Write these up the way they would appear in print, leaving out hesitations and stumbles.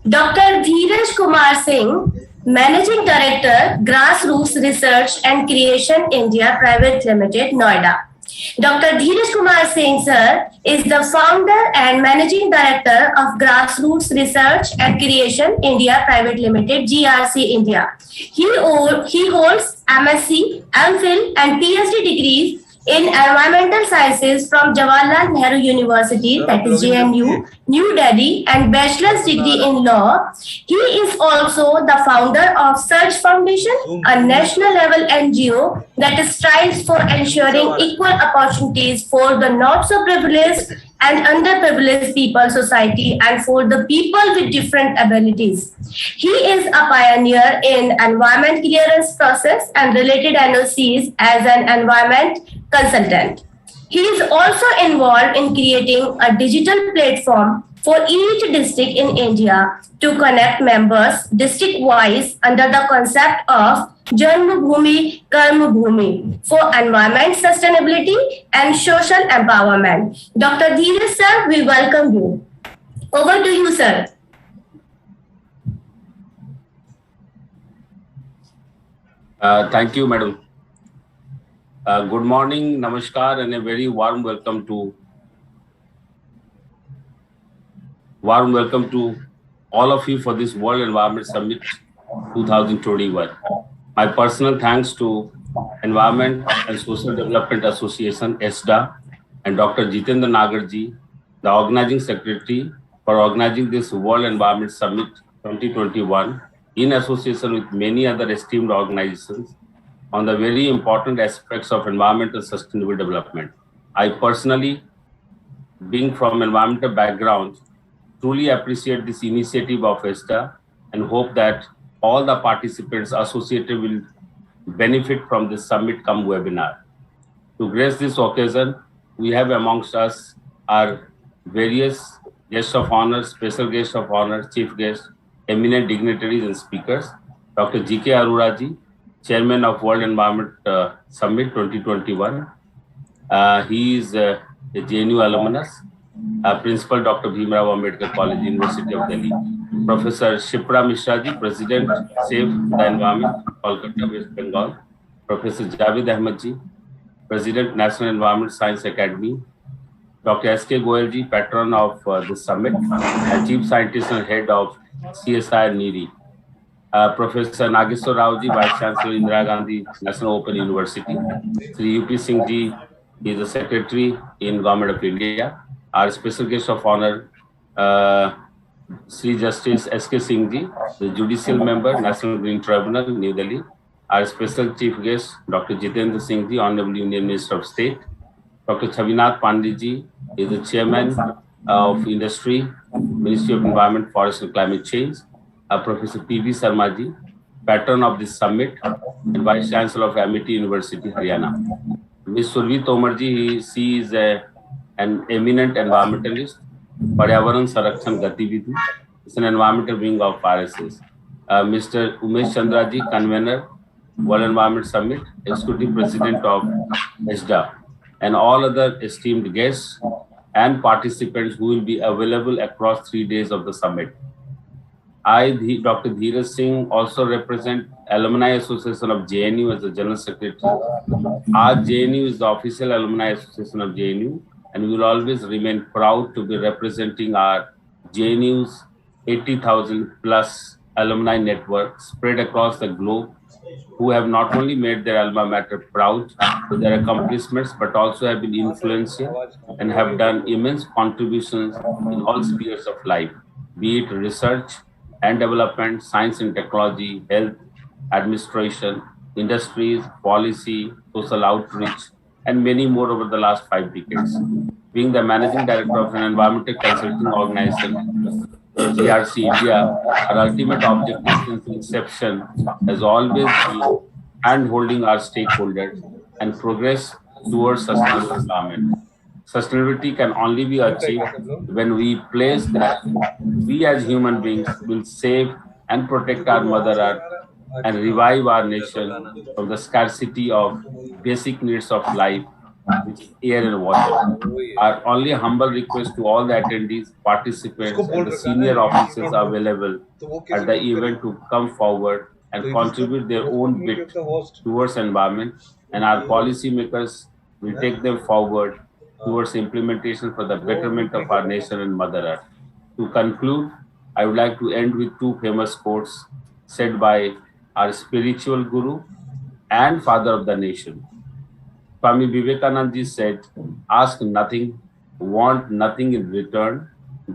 Dr. Dheeraj Kumar Singh, Managing Director, Grassroots Research and Creation India Private Limited, Noida. Dr. Dheeraj Kumar Singh, sir, is the founder and managing director of Grassroots Research and Creation India Private Limited, GRC India. He holds MSc, MPhil, and PhD degrees in environmental sciences from Jawaharlal Nehru University, that is JNU, New Delhi, and bachelor's degree in law. He is also the founder of Search Foundation, a national level NGO that strives for ensuring equal opportunities for the not so privileged and underprivileged people society and for the people with different abilities. He is a pioneer in environment clearance process and related NOCs as an environment consultant. He is also involved in creating a digital platform for each district in India to connect members district-wise under the concept of Janmabhoomi Karmabhoomi for environment sustainability and social empowerment. Dr. Dheeraj sir, we welcome you. Over to you, sir. Thank you, madam. Good morning, namaskar, and a very warm welcome to all of you for this World Environment Summit 2021. My personal thanks to Environment and Social Development Association, ESDA, and Dr. Jitendra Nagarji, the organizing secretary, for organizing this World Environment Summit 2021 in association with many other esteemed organizations on the very important aspects of environmental sustainable development. I personally, being from environmental background, truly appreciate this initiative of ESTA and hope that all the participants associated will benefit from this summit cum webinar. To grace this occasion, we have amongst us our various guests of honor, special guests of honor, chief guests, eminent dignitaries and speakers. Dr. G.K. Arora ji, Chairman of World Environment Summit 2021. He is a JNU alumnus. Principal Dr. Bhimrao Ambedkar College, University of Delhi. Professor Shipra Mishra ji, President, Save the Environment, Kolkata, West Bengal. Professor Javed Ahmed ji, President, National Environment Science Academy. Dr. S.K. Goyal ji, patron of this summit, and Chief Scientist and Head of CSIR NEERI. Professor Nageswar Rao ji, Vice Chancellor Indira Gandhi National Open University. Sri U.P. Singh ji is the Secretary in Government of India. Our special guest of honor, Sri Justice S.K. Singh ji, the Judicial Member, National Green Tribunal, New Delhi. Our special chief guest, Dr. Jitendra Singh ji, Honorable Union Minister of State. Dr. Chavinath Pandey ji is the Chairman of Industry, Ministry of Environment, Forest and Climate Change. Professor P.V. Sharma ji, patron of this summit and Vice Chancellor of Amity University, Haryana. Ms. Survi Tomar ji, she is an eminent environmentalist, Paryavaran Sarakshan Gatividhi, is an environmental wing of RSS. Mr. Umesh Chandra ji, convener, World Environment Summit, Executive President of ESDA, and all other esteemed guests and participants who will be available across 3 days of the summit. I, Dr. Dheeraj Singh, also represent Alumni Association of JNU as the General Secretary. Our JNU is the official Alumni Association of JNU, and we will always remain proud to be representing our JNU's 80,000 plus alumni network spread across the globe, who have not only made their alma mater proud with their accomplishments, but also have been influential and have done immense contributions in all spheres of life, be it research and development, science and technology, health, administration, industries, policy, social outreach, and many more over the last 5 decades. Being the managing director of an environmental consulting organization, GRC India, our ultimate objective since inception has always been hand-holding our stakeholders and progress towards sustainable environment. Sustainability can only be achieved when we place that we as human beings will save and protect our Mother Earth and revive our nation from the scarcity of basic needs of life which is air and water. Our only humble request to all the attendees, participants, and the senior officers available at the event to come forward and contribute their own bit towards environment, and our policymakers will take them forward towards implementation for the betterment of our nation and Mother Earth. To conclude, I would like to end with two famous quotes said by our spiritual guru and father of the nation. Swami Vivekananda ji said, "Ask nothing, want nothing in return,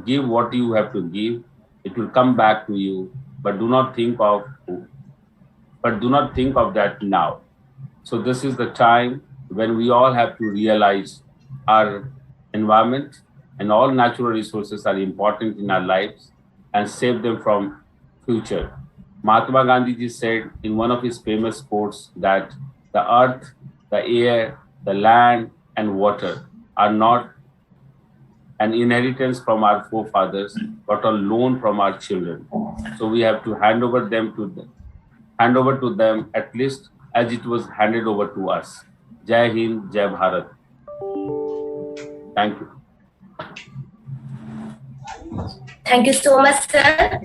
give what you have to give, it will come back to you, but do not think of that now." So this is the time when we all have to realize our environment and all natural resources are important in our lives and save them from future. Mahatma Gandhi ji said in one of his famous quotes that the earth, the air, the land and water are not an inheritance from our forefathers, but a loan from our children. So we have to hand over to them at least as it was handed over to us. Jai Hind, Jai Bharat. Thank you. Thank you so much, sir,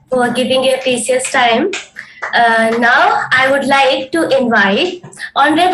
for giving your precious time. Now, I would like to invite Honorable